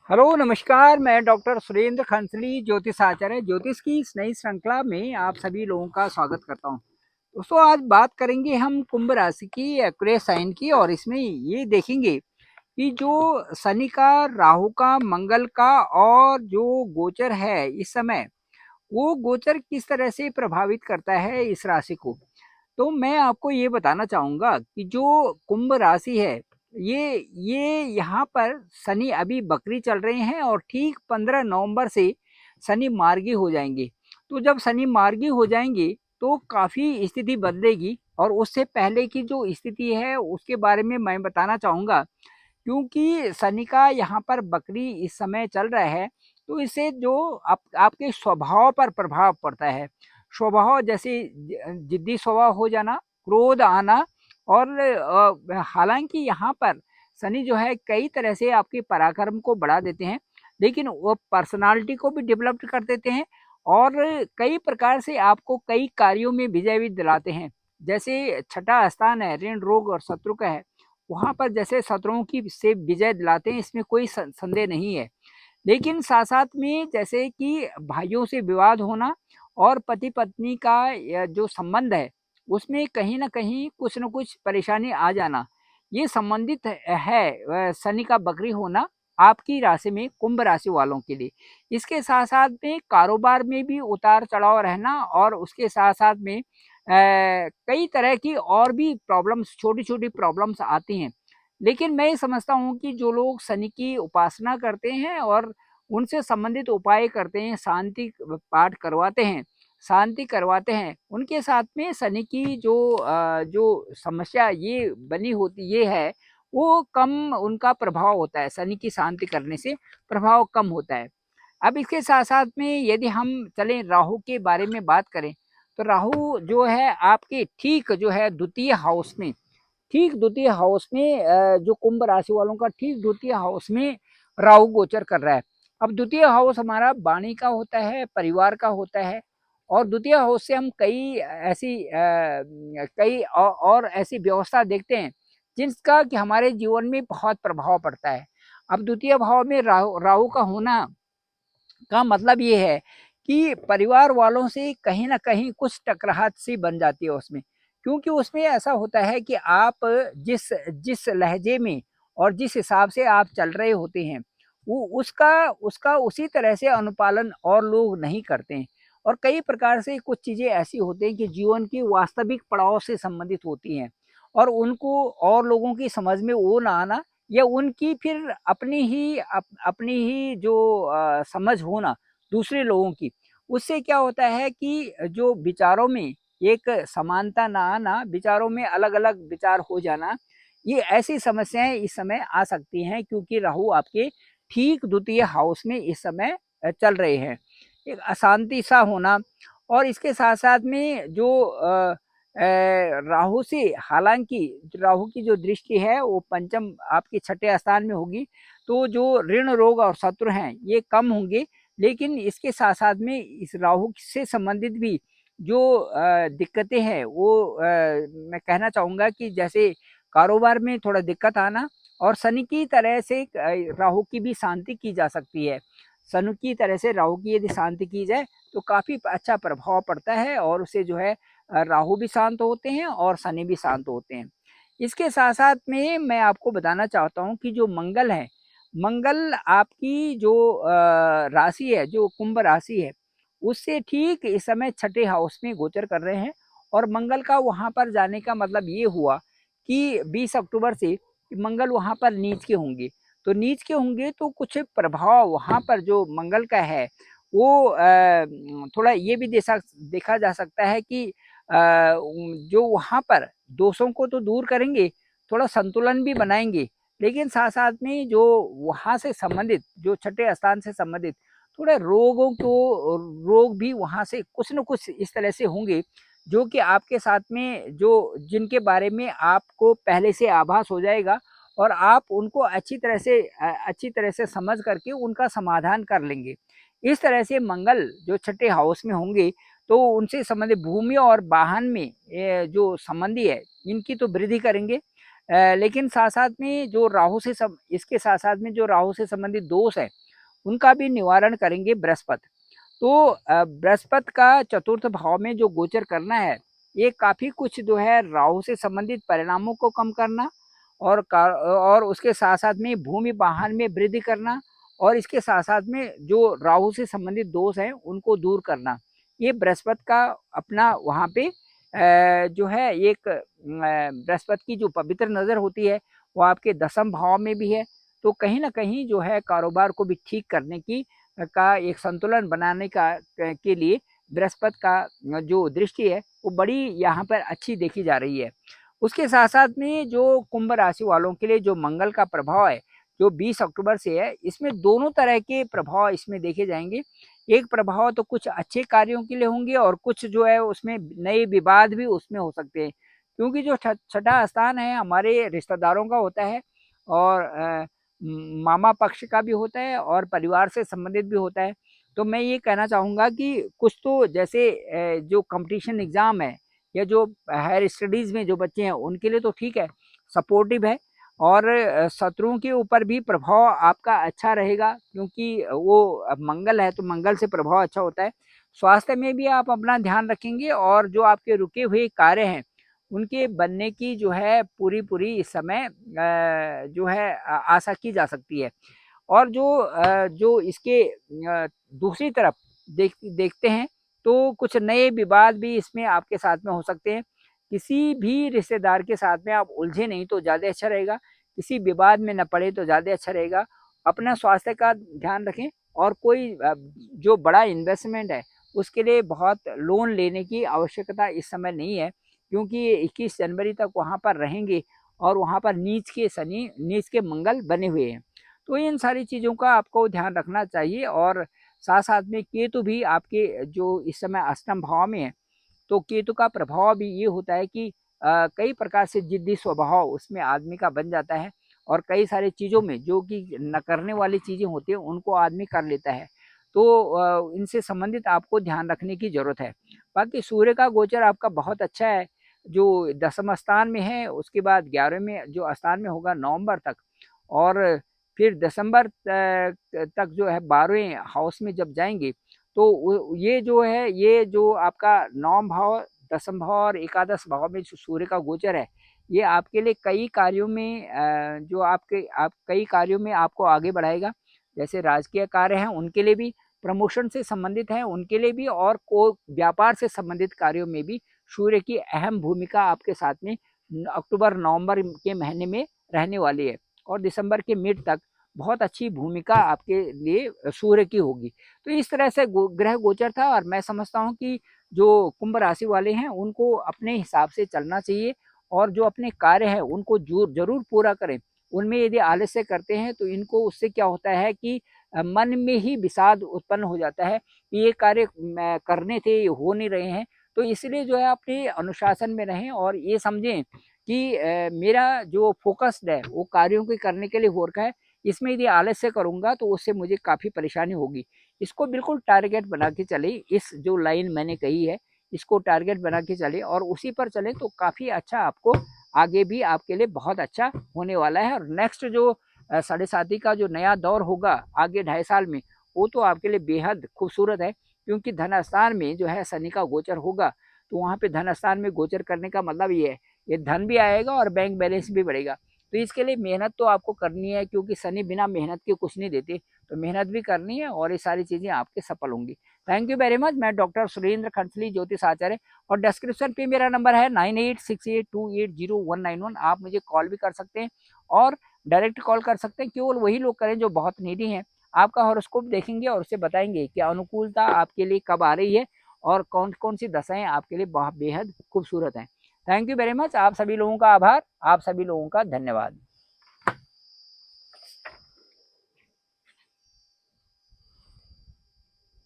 Hello नमस्कार। मैं doctor Surendra खंसली ज्योतिष आचार्य ज्योतिष की इस नई श्रृंखला में आप सभी लोगों का स्वागत करता हूं। दोस्तों आज बात करेंगे हम कुंभ राशि की एक्वेरियस साइन की और इसमें ये देखेंगे कि जो शनि का, राहु का, मंगल का और जो गोचर है इस समय, वो गोचर किस तरह से प्रभावित करता है इस राशि को। तो मैं आपको ये बताना चाहूँगा कि जो कुंभ राशि है, ये यहाँ पर शनि अभी बकरी चल रहे हैं और ठीक 15 नवंबर से शनि मार्गी हो जाएंगे। तो जब शनि मार्गी हो जाएंगे तो काफ़ी स्थिति बदलेगी और उससे पहले की जो स्थिति है उसके बारे में मैं बताना चाहूँगा। क्योंकि शनि का यहाँ पर बकरी इस समय चल रहा है, तो इससे जो आपके स्वभाव पर प्रभाव पड़ता है। स्वभाव जैसे जिद्दी स्वभाव हो जाना, क्रोध आना और हालांकि यहाँ पर शनि जो है कई तरह से आपके पराक्रम को बढ़ा देते हैं, लेकिन वो पर्सनालिटी को भी डेवलप कर देते हैं और कई प्रकार से आपको कई कार्यों में विजय भी दिलाते हैं। जैसे छठा स्थान है ऋण, रोग और शत्रु का है, वहाँ पर जैसे शत्रुओं की से विजय दिलाते हैं, इसमें कोई संदेह नहीं है। लेकिन साथ साथ में जैसे कि भाइयों से विवाद होना और पति पत्नी का जो संबंध है उसमें कहीं ना कहीं कुछ न कुछ परेशानी आ जाना, ये संबंधित है शनि का बकरी होना आपकी राशि में, कुंभ राशि वालों के लिए। इसके साथ साथ में कारोबार में भी उतार चढ़ाव रहना और उसके साथ साथ में कई तरह की और भी प्रॉब्लम्स, छोटी छोटी प्रॉब्लम्स आती हैं। लेकिन मैं ये समझता हूँ कि जो लोग शनि की उपासना करते हैं और उनसे संबंधित उपाय करते हैं, शांति पाठ करवाते हैं, शांति करवाते हैं, उनके साथ में शनि की जो समस्या ये बनी होती ये है, वो कम उनका प्रभाव होता है। शनि की शांति करने से प्रभाव कम होता है। अब इसके साथ साथ में यदि हम चलें राहु के बारे में बात करें, तो राहु जो है आपके ठीक जो है द्वितीय हाउस में, ठीक द्वितीय हाउस में जो कुंभ राशि वालों का ठीक द्वितीय हाउस में राहु गोचर कर रहा है। अब द्वितीय हाउस हमारा वाणी का होता है, परिवार का होता है और द्वितीय हाउस से हम कई और ऐसी व्यवस्था देखते हैं जिसका कि हमारे जीवन में बहुत प्रभाव पड़ता है। अब द्वितीय भाव में राहु राहु का होना का मतलब ये है कि परिवार वालों से कहीं ना कहीं कुछ टकराहट सी बन जाती है उसमें। क्योंकि उसमें ऐसा होता है कि आप जिस जिस लहजे में और जिस हिसाब से आप चल रहे होते हैं, वो उसका उसका उसी तरह से अनुपालन और लोग नहीं करते हैं। और कई प्रकार से कुछ चीज़ें ऐसी होती हैं कि जीवन की वास्तविक पड़ाव से संबंधित होती हैं और उनको और लोगों की समझ में वो ना आना या उनकी फिर अपनी ही जो समझ हो ना दूसरे लोगों की, उससे क्या होता है कि जो विचारों में एक समानता ना आना, विचारों में अलग अलग विचार हो जाना, ये ऐसी समस्याएं इस समय आ सकती हैं क्योंकि राहु आपके ठीक द्वितीय हाउस में इस समय चल रहे हैं। एक अशांति सा होना और इसके साथ साथ में जो राहु से, हालांकि राहु की जो दृष्टि है वो पंचम आपके छठे स्थान में होगी, तो जो ऋण, रोग और शत्रु हैं ये कम होंगे। लेकिन इसके साथ साथ में इस राहु से संबंधित भी जो दिक्कतें हैं वो मैं कहना चाहूँगा कि जैसे कारोबार में थोड़ा दिक्कत आना और शनि की तरह से राहु की भी शांति की जा सकती है। शनि की तरह से राहु की यदि शांति की जाए तो काफ़ी अच्छा प्रभाव पड़ता है और उससे जो है राहु भी शांत होते हैं और शनि भी शांत होते हैं। इसके साथ साथ में मैं आपको बताना चाहता हूँ कि जो मंगल है, मंगल आपकी जो राशि है, जो कुंभ राशि है, उससे ठीक इस समय छठे हाउस में गोचर कर रहे हैं। और मंगल का वहाँ पर जाने का मतलब ये हुआ कि 20 अक्टूबर से मंगल वहाँ पर नीच के होंगे। तो नीच के होंगे तो कुछ प्रभाव वहाँ पर जो मंगल का है वो थोड़ा ये भी देखा जा सकता है कि जो वहाँ पर दोषों को तो दूर करेंगे, थोड़ा संतुलन भी बनाएंगे, लेकिन साथ साथ में जो वहाँ से संबंधित, जो छठे स्थान से संबंधित थोड़े रोग भी वहाँ से कुछ न कुछ इस तरह से होंगे जो कि आपके साथ में, जो जिनके बारे में आपको पहले से आभास हो जाएगा और आप उनको अच्छी तरह से समझ करके उनका समाधान कर लेंगे। इस तरह से मंगल जो छठे हाउस में होंगे तो उनसे संबंधित भूमि और वाहन में जो संबंधी है इनकी तो वृद्धि करेंगे। लेकिन साथ साथ में जो राहु से इसके साथ साथ में जो राहु से संबंधित दोष है उनका भी निवारण करेंगे बृहस्पति। तो बृहस्पति का चतुर्थ भाव में जो गोचर करना है, ये काफ़ी कुछ जो है राहु से संबंधित परिणामों को कम करना और उसके साथ साथ में भूमि वाहन में वृद्धि करना और इसके साथ साथ में जो राहु से संबंधित दोष हैं उनको दूर करना, ये बृहस्पति का अपना वहाँ पे जो है एक बृहस्पति की जो पवित्र नज़र होती है वो आपके दसम भाव में भी है। तो कहीं ना कहीं जो है कारोबार को भी ठीक करने की का एक संतुलन बनाने का के लिए बृहस्पति का जो दृष्टि है वो बड़ी यहाँ पर अच्छी देखी जा रही है। उसके साथ साथ में जो कुंभ राशि वालों के लिए जो मंगल का प्रभाव है जो 20 अक्टूबर से है, इसमें दोनों तरह के प्रभाव इसमें देखे जाएंगे। एक प्रभाव तो कुछ अच्छे कार्यों के लिए होंगे और कुछ जो है उसमें नए विवाद भी उसमें हो सकते हैं, क्योंकि जो छठा स्थान है हमारे रिश्तेदारों का होता है और मामा पक्ष का भी होता है और परिवार से संबंधित भी होता है। तो मैं ये कहना चाहूँगा कि कुछ तो जैसे जो कंपटीशन एग्ज़ाम है या जो हायर स्टडीज़ में जो बच्चे हैं उनके लिए तो ठीक है, सपोर्टिव है और शत्रुओं के ऊपर भी प्रभाव आपका अच्छा रहेगा, क्योंकि वो मंगल है तो मंगल से प्रभाव अच्छा होता है। स्वास्थ्य में भी आप अपना ध्यान रखेंगे और जो आपके रुके हुए कार्य हैं उनके बनने की जो है पूरी इस समय जो है आशा की जा सकती है। और जो इसके दूसरी तरफ देखते हैं तो कुछ नए विवाद भी इसमें आपके साथ में हो सकते हैं। किसी भी रिश्तेदार के साथ में आप उलझे नहीं तो ज़्यादा अच्छा रहेगा, किसी विवाद में न पड़े तो ज़्यादा अच्छा रहेगा। अपना स्वास्थ्य का ध्यान रखें और कोई जो बड़ा इन्वेस्टमेंट है उसके लिए बहुत लोन लेने की आवश्यकता इस समय नहीं है, क्योंकि 21 जनवरी तक वहाँ पर रहेंगे और वहाँ पर नीच के शनि नीच के मंगल बने हुए हैं। तो इन सारी चीज़ों का आपको ध्यान रखना चाहिए और साथ साथ में केतु भी आपके जो इस समय अष्टम भाव में है, तो केतु का प्रभाव भी ये होता है कि कई प्रकार से जिद्दी स्वभाव उसमें आदमी का बन जाता है और कई सारी चीज़ों में जो कि न करने वाली चीज़ें होती हैं उनको आदमी कर लेता है। तो इनसे संबंधित आपको ध्यान रखने की ज़रूरत है। बाकी सूर्य का गोचर आपका बहुत अच्छा है, जो दसम स्थान में है, उसके बाद 11वें जो स्थान में होगा नवंबर तक और फिर दिसंबर तक जो है 12वें हाउस में जब जाएंगे तो ये जो है ये जो आपका नवम भाव, दसम भाव और एकादश भाव में जो सूर्य का गोचर है ये आपके लिए कई कार्यों में जो आप कई कार्यों में आपको आगे बढ़ाएगा। जैसे राजकीय कार्य हैं उनके लिए भी, प्रमोशन से संबंधित है उनके लिए भी और को व्यापार से संबंधित कार्यों में भी सूर्य की अहम भूमिका आपके साथ में अक्टूबर नवंबर के महीने में रहने वाली है और दिसंबर के मिड तक बहुत अच्छी भूमिका आपके लिए सूर्य की होगी। तो इस तरह से ग्रह गोचर था और मैं समझता हूँ कि जो कुंभ राशि वाले हैं उनको अपने हिसाब से चलना चाहिए और जो अपने कार्य हैं उनको जरूर पूरा करें। उनमें यदि आलस्य करते हैं तो इनको उससे क्या होता है कि मन में ही विषाद उत्पन्न हो जाता है कि ये कार्य करने थे ये हो नहीं रहे हैं। तो इसलिए जो है अपने अनुशासन में रहें और ये समझें कि मेरा जो फोकस्ड है वो कार्यों के करने के लिए हो रखा है, इसमें यदि आलस्य करूँगा तो उससे मुझे काफ़ी परेशानी होगी। इसको बिल्कुल टारगेट बना के चले, इस जो लाइन मैंने कही है इसको टारगेट बना के चले और उसी पर चले तो काफ़ी अच्छा आपको आगे भी आपके लिए बहुत अच्छा होने वाला है। और नेक्स्ट जो साढ़े साथी का जो नया दौर होगा आगे 2.5 साल में, वो तो आपके लिए बेहद खूबसूरत है, क्योंकि धन स्थान में जो है शनि का गोचर होगा तो वहाँ पे धन स्थान में गोचर करने का मतलब ये है ये धन भी आएगा और बैंक बैलेंस भी बढ़ेगा। तो इसके लिए मेहनत तो आपको करनी है, क्योंकि शनि बिना मेहनत के कुछ नहीं देते, तो मेहनत भी करनी है और ये सारी चीज़ें आपके सफल होंगी। Thank you very much. मैं डॉक्टर सुरेंद्र खंसली ज्योतिष आचार्य और डिस्क्रिप्शन पे मेरा नंबर है 9868280191। आप मुझे कॉल भी कर सकते हैं और डायरेक्ट कॉल कर सकते हैं। केवल वही लोग करें जो बहुत नीडी हैं। आपका हॉरोस्कोप देखेंगे और उससे बताएंगे कि अनुकूलता आपके लिए कब आ रही है और कौन कौन सी दशाएं आपके लिए बहुत बेहद खूबसूरत हैं। Thank you very much. आप सभी लोगों का आभार, आप सभी लोगों का धन्यवाद।